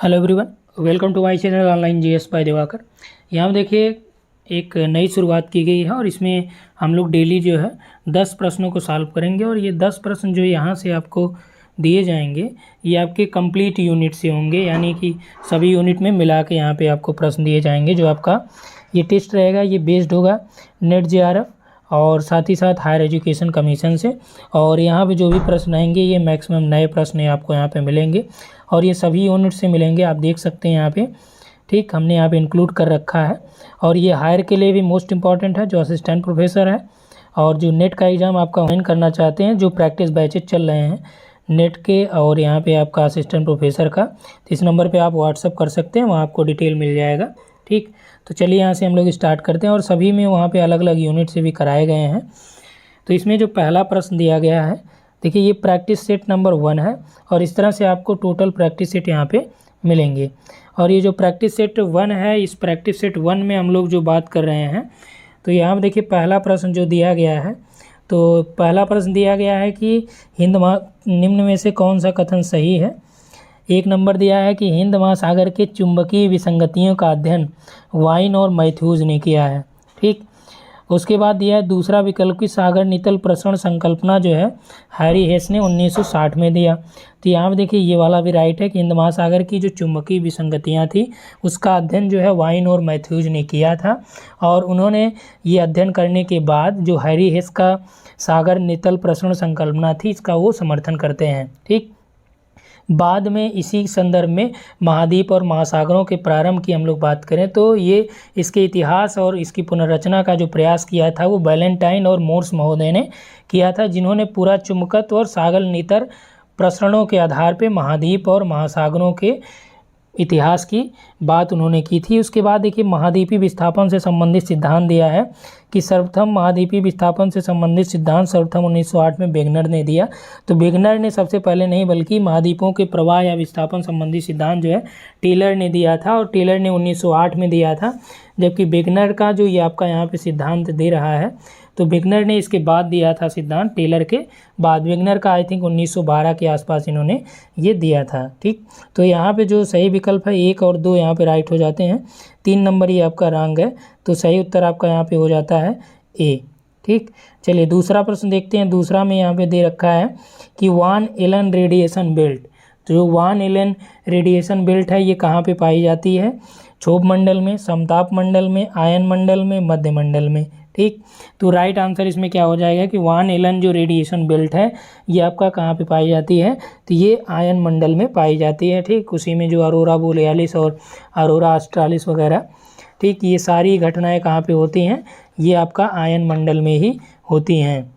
Hello everyone, welcome to my channel online GS by Diwakar. यहाँ देखिए एक नई शुरुआत की गई है और इसमें हम लोग डेली जो है 10 प्रश्नों को सॉल्व करेंगे और ये 10 प्रश्न जो यहाँ से आपको दिए जाएंगे ये आपके कंप्लीट यूनिट से होंगे, यानी कि सभी यूनिट में मिला के यहाँ पे आपको प्रश्न दिए जाएंगे। जो आपका ये टेस्ट रहेगा ये बेस्ड होगा नेट जेआरएफ और साथ ही साथ हायर एजुकेशन कमीशन से। और यहाँ पे जो भी प्रश्न आएंगे ये मैक्सिमम नए प्रश्न आपको यहाँ पे मिलेंगे और ये सभी यूनिट से मिलेंगे। आप देख सकते हैं यहाँ पे, ठीक, हमने यहाँ पे इंक्लूड कर रखा है। और ये हायर के लिए भी मोस्ट इंपॉर्टेंट है, जो असिस्टेंट प्रोफेसर है और जो नेट का एग्ज़ाम आपका ऑनलाइन करना चाहते हैं, जो प्रैक्टिस बैचेज चल रहे हैं नेट के और यहाँ पे आपका असिस्टेंट प्रोफेसर का, तो इस नंबर पे आप व्हाट्सअप कर सकते हैं, वहाँ आपको डिटेल मिल जाएगा। ठीक, तो चलिए यहाँ से हम लोग स्टार्ट करते हैं और सभी में वहाँ पे अलग अलग यूनिट से भी कराए गए हैं। तो इसमें जो पहला प्रश्न दिया गया है, देखिए ये प्रैक्टिस सेट नंबर 1 है और इस तरह से आपको टोटल प्रैक्टिस सेट यहाँ पे मिलेंगे। और ये जो प्रैक्टिस सेट 1 है, इस प्रैक्टिस सेट 1 में हम लोग जो बात कर रहे हैं, तो यहाँ पर देखिए पहला प्रश्न जो दिया गया है, तो पहला प्रश्न दिया गया है कि निम्न में से कौन सा कथन सही है। एक नंबर दिया है कि हिंद महासागर के चुंबकीय विसंगतियों का अध्ययन वाइन और मैथ्यूज ने किया है। ठीक, उसके बाद दिया है दूसरा विकल्प की सागर नितल प्रसरण संकल्पना जो है हैरी हेस ने 1960 में दिया। तो यहाँ पे देखिए ये वाला भी राइट है कि हिंद महासागर की जो चुंबकीय विसंगतियाँ थी उसका अध्ययन जो है वाइन और मैथ्यूज ने किया था और उन्होंने ये अध्ययन करने के बाद जो हैरी हेस का सागर नितल प्रसरण संकल्पना थी इसका वो समर्थन करते हैं। ठीक, बाद में इसी संदर्भ में महाद्वीप और महासागरों के प्रारंभ की हम लोग बात करें तो ये इसके इतिहास और इसकी पुनर्रचना का जो प्रयास किया था वो बैलेंटाइन और मोर्स महोदय ने किया था, जिन्होंने पूरा चुंबकत्व और सागर नितर प्रसरणों के आधार पर महाद्वीप और महासागरों के इतिहास की बात उन्होंने की थी। उसके बाद देखिए महाद्वीपीय विस्थापन से संबंधित सिद्धांत दिया है कि सर्वप्रथम महाद्वीपीय विस्थापन से संबंधित सिद्धांत सर्वप्रथम 1908 में वेगनर ने दिया। तो वेगनर ने सबसे पहले नहीं बल्कि महाद्वीपों के प्रवाह या विस्थापन संबंधी सिद्धांत जो है टेलर ने दिया था और टेलर ने 1908 में दिया था, जबकि वेगनर का जो ये आपका यहाँ पे सिद्धांत दे रहा है तो वेगनर ने इसके बाद दिया था सिद्धांत, टेलर के बाद। वेगनर का आई थिंक 1912 के आसपास इन्होंने ये दिया था। ठीक, तो यहाँ पे जो सही विकल्प है 1 और 2 यहाँ पे राइट हो जाते हैं, 3 नंबर ये आपका रॉन्ग है, तो सही उत्तर आपका यहाँ पे हो जाता है ए। ठीक, चलिए दूसरा प्रश्न देखते हैं। दूसरा में यहाँ पे दे रखा है कि वान एलन रेडिएशन बेल्ट, तो जो वान एलन रेडिएशन बेल्ट है ये कहाँ पे पाई जाती है, क्षोभ मंडल में, समताप मंडल में, आयन मंडल में, मध्य मंडल में। ठीक, तो राइट आंसर इसमें क्या हो जाएगा कि वान एलन जो रेडिएशन बेल्ट है ये आपका कहाँ पे पाई जाती है, तो ये आयन मंडल में पाई जाती है। ठीक, उसी में जो अरोरा बोरेलिस और अरोरा ऑस्ट्रालिस वगैरह, ठीक, ये सारी घटनाएं कहाँ पे होती हैं, ये आपका आयन मंडल में ही होती हैं।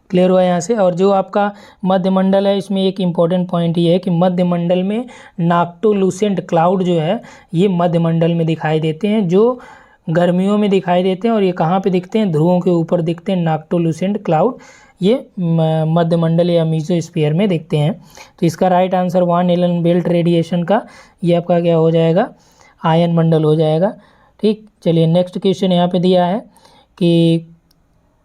क्लियर हुआ यहाँ से। और जो आपका मध्य मंडल है इसमें एक इम्पॉर्टेंट पॉइंट ये है कि मध्य मंडल में नाक्टोलूसेंट क्लाउड जो है ये मध्य मंडल में दिखाई देते हैं, जो गर्मियों में दिखाई देते हैं। और ये कहाँ पे दिखते हैं, ध्रुवों के ऊपर दिखते हैं नाक्टोलूसेंट क्लाउड, ये मध्य मंडल या मीसोस्फीयर में दिखते हैं। तो इसका राइट आंसर वान एलन बेल्ट रेडिएशन का ये आपका क्या हो जाएगा, आयन मंडल हो जाएगा। ठीक, चलिए नेक्स्ट क्वेश्चन यहाँ पे दिया है कि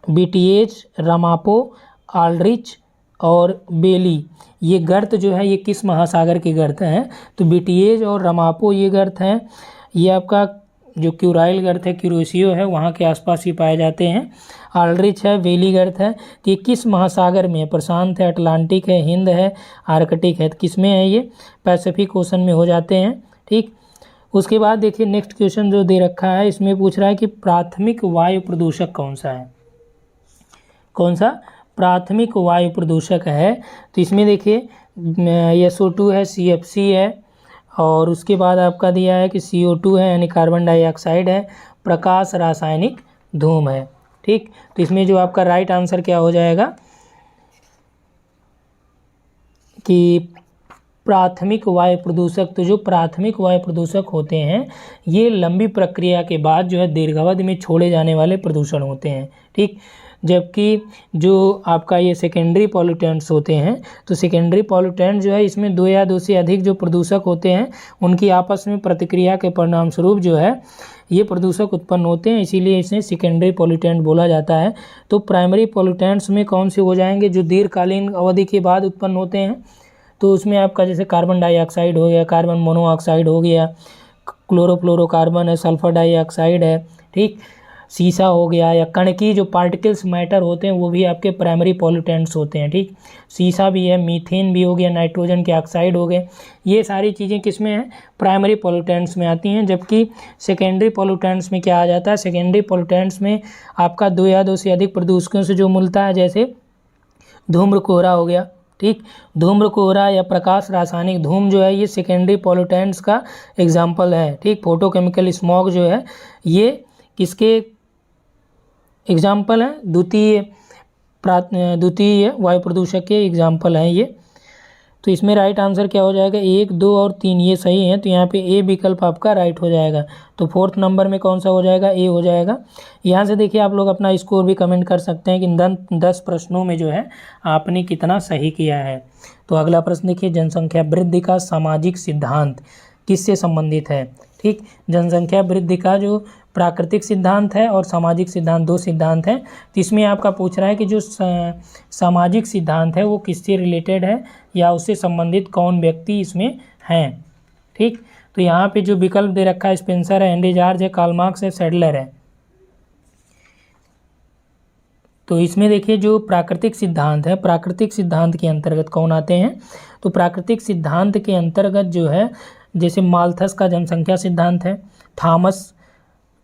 बीटीएच, रामापो, आल्ड्रिच और बेली ये गर्त जो है ये किस महासागर के गर्त हैं, तो बीटीएच और रामापो ये गर्त हैं, ये आपका जो क्यूराइल गर्त है, क्यूरोसियो है, वहाँ के आसपास ही पाए जाते हैं। आल्ड्रिच है, वेली गर्त है, कि किस महासागर में है, प्रशांत है, अटलांटिक है, हिंद है, आर्कटिक है, तो किस में है, ये पैसिफिक ओशन में हो जाते हैं। ठीक, उसके बाद देखिए नेक्स्ट क्वेश्चन जो दे रखा है इसमें पूछ रहा है कि प्राथमिक वायु प्रदूषक कौन सा है, कौन सा प्राथमिक वायु प्रदूषक है, तो इसमें देखिए SO2 है, CFC है और उसके बाद आपका दिया है कि CO2 है यानी कार्बन डाइऑक्साइड है, प्रकाश रासायनिक धूम है। ठीक, तो इसमें जो आपका राइट आंसर क्या हो जाएगा कि प्राथमिक वायु प्रदूषक, तो जो प्राथमिक वायु प्रदूषक होते हैं ये लंबी प्रक्रिया के बाद जो है दीर्घावधि में छोड़े जाने वाले प्रदूषण होते हैं। ठीक, जबकि जो आपका ये सेकेंडरी पॉल्यूटेंट्स होते हैं, तो सेकेंडरी पॉल्यूटेंट जो है इसमें 2 या 2 से अधिक जो प्रदूषक होते हैं उनकी आपस में प्रतिक्रिया के परिणाम स्वरूप जो है ये प्रदूषक उत्पन्न होते हैं, इसीलिए इसे सेकेंडरी पॉल्यूटेंट बोला जाता है। तो प्राइमरी पॉल्यूटेंट्स में कौन से हो जाएंगे, जो दीर्घकालीन अवधि के बाद उत्पन्न होते हैं, तो उसमें आपका जैसे कार्बन डाइऑक्साइड हो गया, कार्बन मोनोऑक्साइड हो गया, क्लोरोफ्लोरोकार्बन है, सल्फर डाइऑक्साइड है, ठीक, सीसा हो गया, या कण की जो पार्टिकल्स मैटर होते हैं वो भी आपके प्राइमरी पॉल्यूटेंट्स होते हैं, ठीक। सीसा भी है, मीथेन भी हो गया, नाइट्रोजन के ऑक्साइड हो गए, ये सारी चीज़ें किस में हैं, प्राइमरी पॉल्यूटेंट्स में आती हैं। जबकि सेकेंडरी पॉल्यूटेंट्स में क्या आ जाता है, सेकेंडरी पॉल्यूटेंट्स में आपका 2 या 2 से अधिक प्रदूषकों से जो मिलता है, जैसे धूम्र कोहरा हो गया, ठीक, धूम्र कोहरा या प्रकाश रासायनिक धूम जो है ये सेकेंडरी पॉल्यूटेंट्स का एग्जाम्पल है, ठीक। फोटोकेमिकल स्मॉग जो है ये किसके एग्जाम्पल हैं, द्वितीय वायु प्रदूषक के एग्जाम्पल हैं ये। तो इसमें राइट आंसर क्या हो जाएगा, 1, 2 और 3 ये सही हैं, तो यहाँ पे ए विकल्प आपका राइट हो जाएगा। तो 4th नंबर में कौन सा हो जाएगा, ए हो जाएगा। यहाँ से देखिए आप लोग अपना स्कोर भी कमेंट कर सकते हैं कि 10 प्रश्नों में जो है आपने कितना सही किया है। तो अगला प्रश्न देखिए, जनसंख्या वृद्धि का सामाजिक सिद्धांत किससे संबंधित है, ठीक। जनसंख्या वृद्धि का जो प्राकृतिक सिद्धांत है और सामाजिक सिद्धांत, 2 सिद्धांत हैं। तो इसमें आपका पूछ रहा है कि जो सामाजिक सिद्धांत है वो किससे रिलेटेड है या उससे संबंधित कौन व्यक्ति इसमें हैं, ठीक। तो यहाँ पे जो विकल्प दे रखा है, स्पेंसर है, हेनरी जॉर्ज है, कार्ल मार्क्स है, सैडलर है। तो इसमें देखिए जो प्राकृतिक सिद्धांत है, प्राकृतिक सिद्धांत के अंतर्गत कौन आते हैं, तो प्राकृतिक सिद्धांत के अंतर्गत जो है जैसे माल्थस का जनसंख्या सिद्धांत है, थॉमस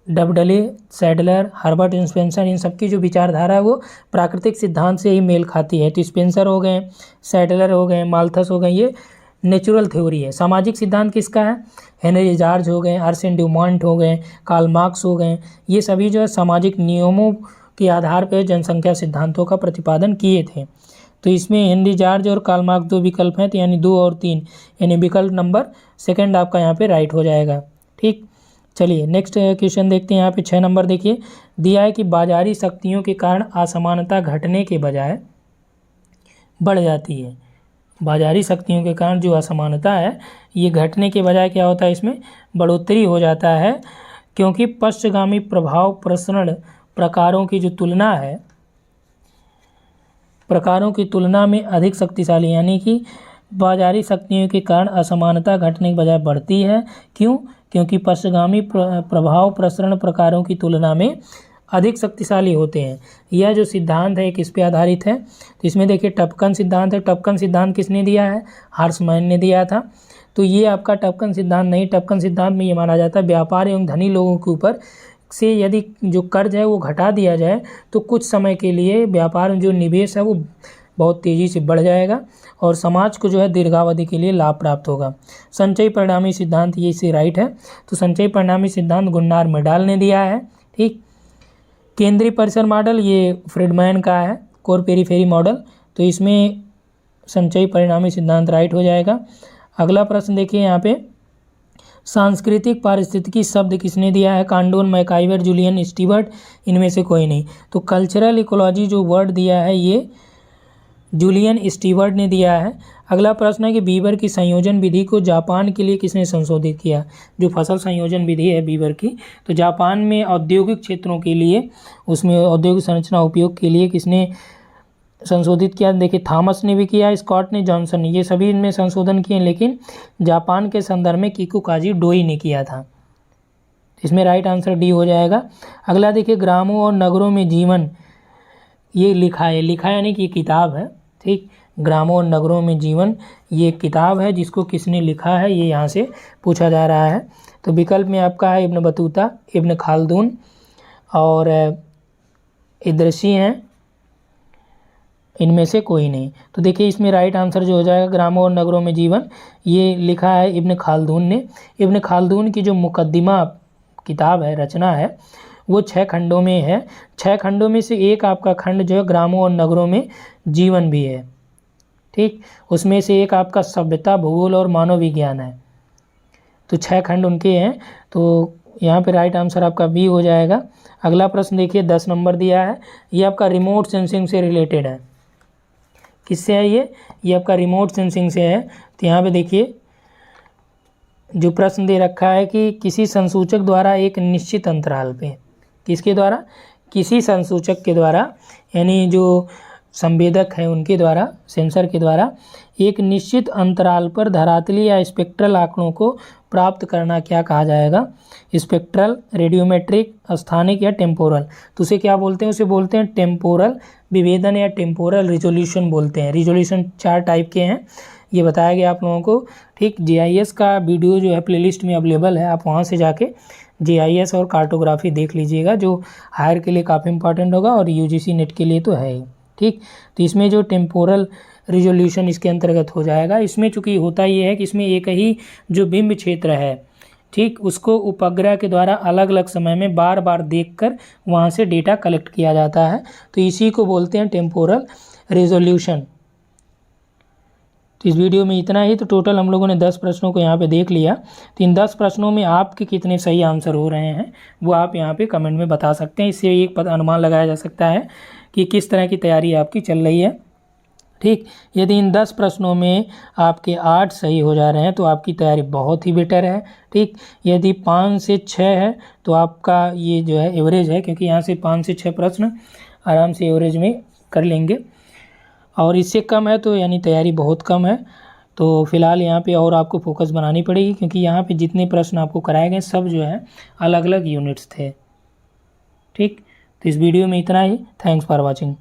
डबडले, सैडलर, हर्बर्ट स्पेंसर, इन सबकी जो विचारधारा है वो प्राकृतिक सिद्धांत से ही मेल खाती है। तो स्पेंसर हो गए, सैडलर हो गए, माल्थस हो गए, ये नेचुरल थ्योरी है। सामाजिक सिद्धांत किसका है, हेनरी जॉर्ज हो गए, आर्सेन ड्यूमॉन्ट हो गए, कार्ल मार्क्स हो गए, ये सभी जो है सामाजिक नियमों के आधार पर जनसंख्या सिद्धांतों का प्रतिपादन किए थे। तो इसमें हेनरी जॉर्ज और कार्ल मार्क्स 2 विकल्प हैं, तो यानी 2 और 3, यानी विकल्प नंबर सेकंड आपका यहाँ पे राइट हो जाएगा, ठीक। चलिए नेक्स्ट क्वेश्चन देखते हैं। यहाँ पे 6 नंबर देखिए, दिया है कि बाजारी शक्तियों के कारण असमानता घटने के बजाय बढ़ जाती है। बाजारी शक्तियों के कारण जो असमानता है ये घटने के बजाय क्या होता है, इसमें बढ़ोतरी हो जाता है, क्योंकि पश्चगामी प्रभाव प्रसरण प्रकारों की जो तुलना है, प्रकारों की तुलना में अधिक शक्तिशाली, यानी कि बाजारी शक्तियों के कारण असमानता घटने के बजाय बढ़ती है। क्यों, क्योंकि पश्चगामी प्रभाव प्रसरण प्रकारों की तुलना में अधिक शक्तिशाली होते हैं। यह जो सिद्धांत है किस पे आधारित है, तो इसमें देखिए टपकन सिद्धांत है। टपकन सिद्धांत किसने दिया है, हार्समैन ने दिया था। तो ये आपका टपकन सिद्धांत नहीं, टपकन सिद्धांत में ये माना जाता है व्यापार एवं धनी लोगों के ऊपर से यदि जो कर्ज है वो घटा दिया जाए तो कुछ समय के लिए व्यापार में जो निवेश है वो बहुत तेज़ी से बढ़ जाएगा और समाज को जो है दीर्घावधि के लिए लाभ प्राप्त होगा। संचयी परिणामी सिद्धांत ये इसे राइट है। तो संचयी परिणामी सिद्धांत गुन्नार मेडाल ने दिया है, ठीक। केंद्रीय परिसर मॉडल ये फ्रीडमैन का है, कोर पेरीफेरी मॉडल। तो इसमें संचयी परिणामी सिद्धांत राइट हो जाएगा। अगला प्रश्न देखिए यहाँ पे, सांस्कृतिक पारिस्थितिकी शब्द किसने दिया है, कांडोन, मैकाइवर, जूलियन स्टीवर्ट, इनमें से कोई नहीं। तो कल्चरल इकोलॉजी जो वर्ड दिया है ये जूलियन स्टीवर्ट ने दिया है। अगला प्रश्न है कि बीवर की संयोजन विधि को जापान के लिए किसने संशोधित किया। जो फसल संयोजन विधि है बीवर की, तो जापान में औद्योगिक क्षेत्रों के लिए, उसमें औद्योगिक संरचना उपयोग के लिए किसने संशोधित किया, देखिए थॉमस ने भी किया, स्कॉट ने, जॉनसन ने, ये सभी इनमें संशोधन किए, लेकिन जापान के संदर्भ में किकुकाजी डोई ने किया था। इसमें राइट आंसर डी हो जाएगा। अगला देखिए, ग्रामों और नगरों में जीवन, ये लिखा है, लिखा यानी कि ये किताब है, ठीक। ग्रामों और नगरों में जीवन ये किताब है, जिसको किसने लिखा है ये यहाँ से पूछा जा रहा है। तो विकल्प में आपका है इब्न बतूता, इब्न खालदून और इदरसी हैं, इनमें से कोई नहीं। तो देखिए इसमें राइट आंसर जो हो जाएगा ग्रामों और नगरों में जीवन, ये लिखा है इब्न खालदून ने। इब्न खालदून की जो मुकद्दिमा किताब है, रचना है, वो 6 खंडों में है। 6 खंडों में से एक आपका खंड जो है ग्रामों और नगरों में जीवन भी है, ठीक। उसमें से एक आपका सभ्यता, भूगोल और मानव विज्ञान है। तो 6 खंड उनके हैं। तो यहाँ पे राइट आंसर आपका बी हो जाएगा। अगला प्रश्न देखिए 10 नंबर दिया है, ये आपका रिमोट सेंसिंग से रिलेटेड है। किससे है ये आपका रिमोट सेंसिंग से है। तो यहाँ पे देखिए जो प्रश्न दे रखा है कि किसी संसूचक द्वारा एक निश्चित अंतराल पे, किसके द्वारा, किसी संसूचक के द्वारा, यानी जो संवेदक है उनके द्वारा, सेंसर के द्वारा एक निश्चित अंतराल पर धरातली या स्पेक्ट्रल आंकड़ों को प्राप्त करना क्या कहा जाएगा? स्पेक्ट्रल, रेडियोमेट्रिक, स्थानिक या टेम्पोरल। तो उसे क्या बोलते हैं? उसे बोलते हैं टेम्पोरल विभेदन या टेम्पोरल रिजोल्यूशन बोलते हैं। रिजोल्यूशन 4 टाइप के हैं, ये बताया गया आप लोगों को। ठीक, जीआईएस का वीडियो जो है प्लेलिस्ट में अवेलेबल है, आप वहाँ से जाके जीआईएस और कार्टोग्राफी देख लीजिएगा, जो हायर के लिए काफ़ी इंपॉर्टेंट होगा और यूजीसी नेट के लिए तो है ही। ठीक, तो इसमें जो टेम्पोरल रिजोल्यूशन इसके अंतर्गत हो जाएगा। इसमें चूंकि होता ये है कि इसमें एक ही जो बिंब क्षेत्र है, ठीक, उसको उपग्रह के द्वारा अलग अलग समय में बार बार देखकर वहाँ से डेटा कलेक्ट किया जाता है, तो इसी को बोलते हैं टेम्पोरल रिजोल्यूशन। तो इस वीडियो में इतना ही। तो टोटल हम लोगों ने 10 प्रश्नों को यहाँ पे देख लिया। तो इन 10 प्रश्नों में आपके कितने सही आंसर हो रहे हैं वो आप यहाँ पे कमेंट में बता सकते हैं। इससे एक अनुमान लगाया जा सकता है कि किस तरह की तैयारी आपकी चल रही है। ठीक, यदि इन 10 प्रश्नों में आपके 8 सही हो जा रहे हैं तो आपकी तैयारी बहुत ही बेटर है। ठीक, यदि 5 से 6 है तो आपका ये जो है एवरेज है, क्योंकि यहाँ से 5 से 6 प्रश्न आराम से एवरेज में कर लेंगे, और इससे कम है तो यानी तैयारी बहुत कम है। तो फिलहाल यहाँ पे और आपको फोकस बनानी पड़ेगी, क्योंकि यहाँ पे जितने प्रश्न आपको कराए गए सब जो है अलग अलग यूनिट्स थे। ठीक, तो इस वीडियो में इतना ही। Thanks for watching.